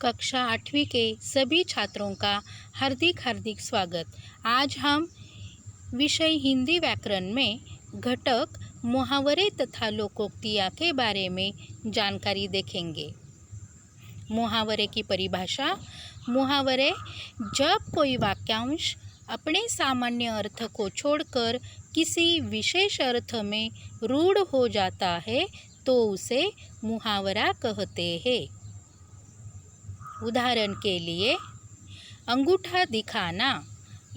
कक्षा 8वीं के सभी छात्रों का हार्दिक हार्दिक स्वागत। आज हम विषय हिंदी व्याकरण में घटक मुहावरे तथा लोकोक्तियाँ के बारे में जानकारी देखेंगे। मुहावरे की परिभाषा। मुहावरे जब कोई वाक्यांश अपने सामान्य अर्थ को छोड़कर किसी विशेष अर्थ में रूढ़ हो जाता है तो उसे मुहावरा कहते हैं। उदाहरण के लिए, अंगूठा दिखाना।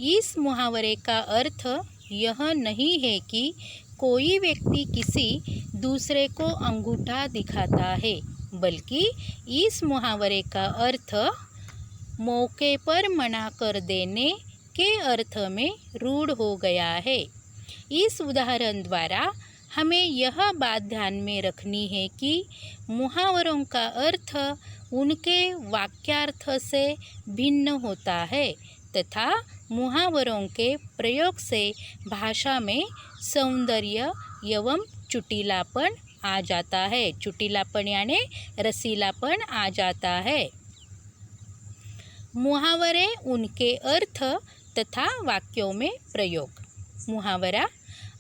इस मुहावरे का अर्थ यह नहीं है कि कोई व्यक्ति किसी दूसरे को अंगूठा दिखाता है, बल्कि इस मुहावरे का अर्थ मौके पर मना कर देने के अर्थ में रूढ़ हो गया है। इस उदाहरण द्वारा हमें यह बात ध्यान में रखनी है कि मुहावरों का अर्थ उनके वाक्यार्थ से भिन्न होता है तथा मुहावरों के प्रयोग से भाषा में सौंदर्य एवं चुटीलापन आ जाता है। चुटीलापन यानी रसीलापन आ जाता है। मुहावरे उनके अर्थ तथा वाक्यों में प्रयोग। मुहावरा।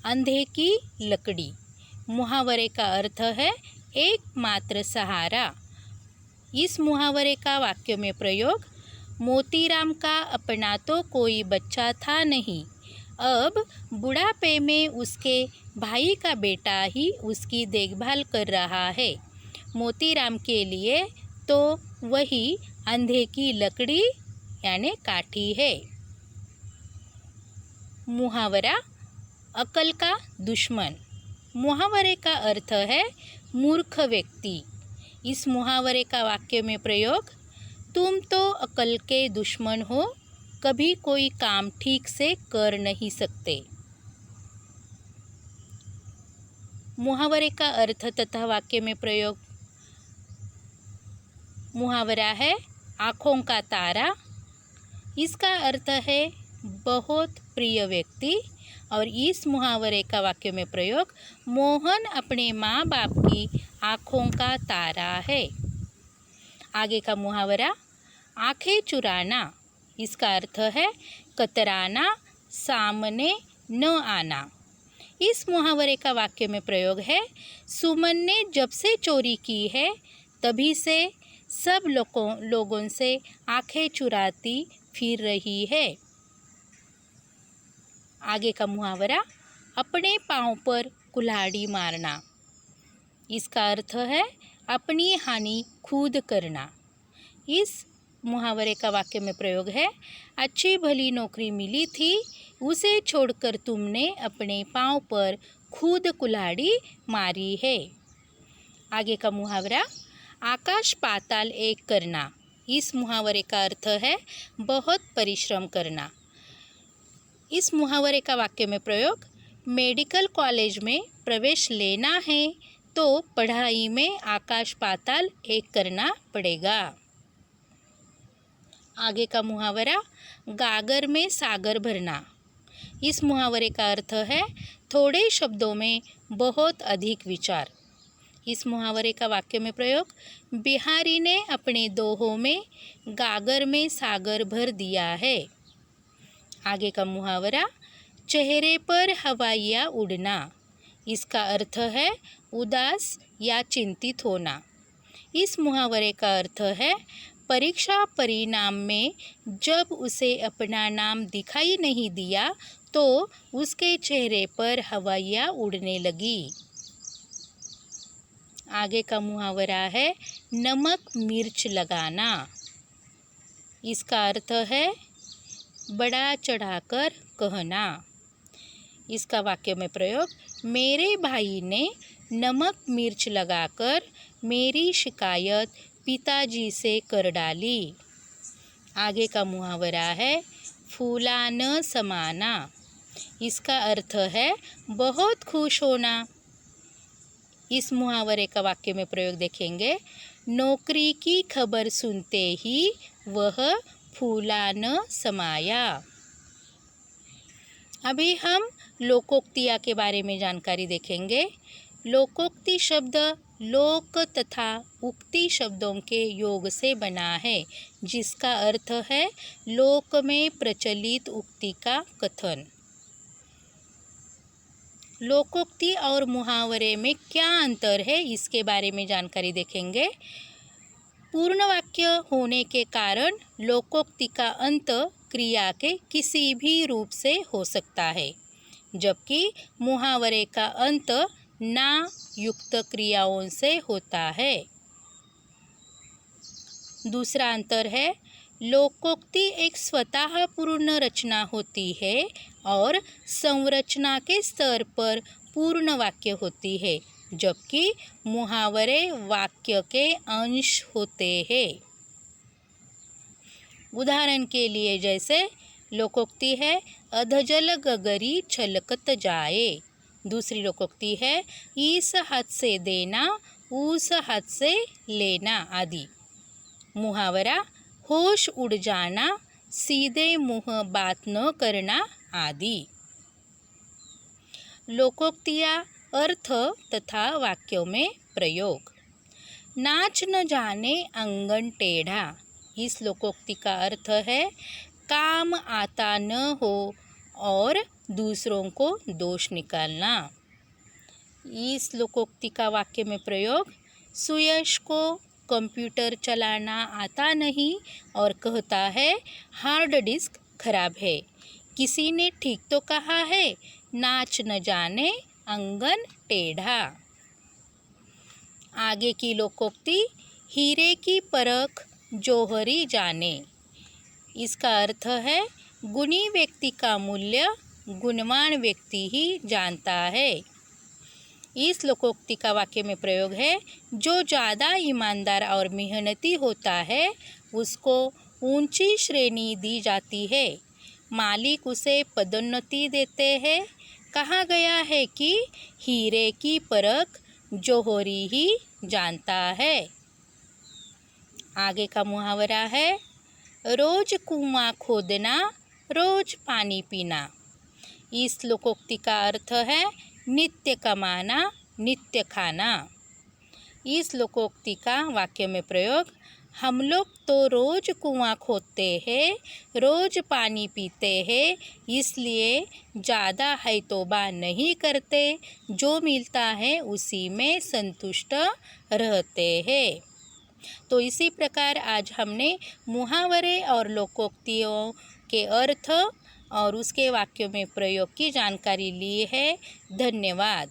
अंधे की लकड़ी। मुहावरे का अर्थ है एकमात्र सहारा। इस मुहावरे का वाक्य में प्रयोग। मोतीराम का अपना तो कोई बच्चा था नहीं, अब बुढ़ापे में उसके भाई का बेटा ही उसकी देखभाल कर रहा है। मोतीराम के लिए तो वही अंधे की लकड़ी यानी काठी है। मुहावरा। अकल का दुश्मन। मुहावरे का अर्थ है मूर्ख व्यक्ति। इस मुहावरे का वाक्य में प्रयोग। तुम तो अकल के दुश्मन हो, कभी कोई काम ठीक से कर नहीं सकते। मुहावरे का अर्थ तथा वाक्य में प्रयोग। मुहावरा है आँखों का तारा। इसका अर्थ है बहुत प्रिय व्यक्ति। और इस मुहावरे का वाक्य में प्रयोग। मोहन अपने माँ बाप की आँखों का तारा है। आगे का मुहावरा। आँखें चुराना। इसका अर्थ है कतराना, सामने न आना। इस मुहावरे का वाक्य में प्रयोग है। सुमन ने जब से चोरी की है तभी से सब लोगों से आँखें चुराती फिर रही है। आगे का मुहावरा। अपने पाँव पर कुल्हाड़ी मारना। इसका अर्थ है अपनी हानि खुद करना। इस मुहावरे का वाक्य में प्रयोग है। अच्छी भली नौकरी मिली थी, उसे छोड़कर तुमने अपने पाँव पर खुद कुल्हाड़ी मारी है। आगे का मुहावरा। आकाश पाताल एक करना। इस मुहावरे का अर्थ है बहुत परिश्रम करना। इस मुहावरे का वाक्य में प्रयोग। मेडिकल कॉलेज में प्रवेश लेना है तो पढ़ाई में आकाश पाताल एक करना पड़ेगा। आगे का मुहावरा। गागर में सागर भरना। इस मुहावरे का अर्थ है थोड़े शब्दों में बहुत अधिक विचार। इस मुहावरे का वाक्य में प्रयोग। बिहारी ने अपने दोहों में गागर में सागर भर दिया है। आगे का मुहावरा। चेहरे पर हवाइयाँ उड़ना। इसका अर्थ है उदास या चिंतित होना। इस मुहावरे का अर्थ है परीक्षा परिणाम में जब उसे अपना नाम दिखाई नहीं दिया तो उसके चेहरे पर हवाइयाँ उड़ने लगी। आगे का मुहावरा है नमक मिर्च लगाना। इसका अर्थ है बड़ा चढ़ाकर कहना। इसका वाक्य में प्रयोग। मेरे भाई ने नमक मिर्च लगाकर मेरी शिकायत पिताजी से कर डाली। आगे का मुहावरा है फूला न समाना। इसका अर्थ है बहुत खुश होना। इस मुहावरे का वाक्य में प्रयोग देखेंगे। नौकरी की खबर सुनते ही वह फूला न समाया। अभी हम लोकोक्तियाँ के बारे में जानकारी देखेंगे। लोकोक्ति शब्द लोक तथा उक्ति शब्दों के योग से बना है, जिसका अर्थ है लोक में प्रचलित उक्ति का कथन। लोकोक्ति और मुहावरे में क्या अंतर है, इसके बारे में जानकारी देखेंगे। पूर्ण वाक्य होने के कारण लोकोक्ति का अंत क्रिया के किसी भी रूप से हो सकता है, जबकि मुहावरे का अंत ना युक्त क्रियाओं से होता है। दूसरा अंतर है, लोकोक्ति एक स्वतः पूर्ण रचना होती है और संरचना के स्तर पर पूर्ण वाक्य होती है, जबकि मुहावरे वाक्य के अंश होते हैं। उदाहरण के लिए जैसे लोकोक्ति है अधजल गगरी छलकत जाए। दूसरी लोकोक्ति है इस हाथ से देना उस हाथ से लेना आदि। मुहावरा होश उड़ जाना, सीधे मुंह बात न करना आदि। लोकोक्तियाँ अर्थ तथा वाक्यों में प्रयोग। नाच न जाने अंगन टेढ़ा। इस लोकोक्ति का अर्थ है काम आता न हो और दूसरों को दोष निकालना। इस लोकोक्ति का वाक्य में प्रयोग, सुयश को कंप्यूटर चलाना आता नहीं और कहता है हार्ड डिस्क खराब है। किसी ने ठीक तो कहा है, नाच न जाने अंगन टेढ़ा। आगे की लोकोक्ति, हीरे की परख जौहरी जाने। इसका अर्थ है गुणी व्यक्ति का मूल्य गुणवान व्यक्ति ही जानता है। इस लोकोक्ति का वाक्य में प्रयोग है, जो ज़्यादा ईमानदार और मेहनती होता है उसको ऊंची श्रेणी दी जाती है। मालिक उसे पदोन्नति देते हैं। कहा गया है कि हीरे की परख जौहरी ही जानता है। आगे का मुहावरा है, रोज कुआं खोदना रोज पानी पीना। इस लोकोक्ति का अर्थ है नित्य कमाना नित्य खाना। इस लोकोक्ति का वाक्य में प्रयोग, हम लोग तो रोज कुआं खोदते हैं, रोज पानी पीते हैं, इसलिए ज़्यादा है तौबा नहीं करते, जो मिलता है उसी में संतुष्ट रहते हैं। तो इसी प्रकार आज हमने मुहावरे और लोकोक्तियों के अर्थ और उसके वाक्यों में प्रयोग की जानकारी ली है। धन्यवाद।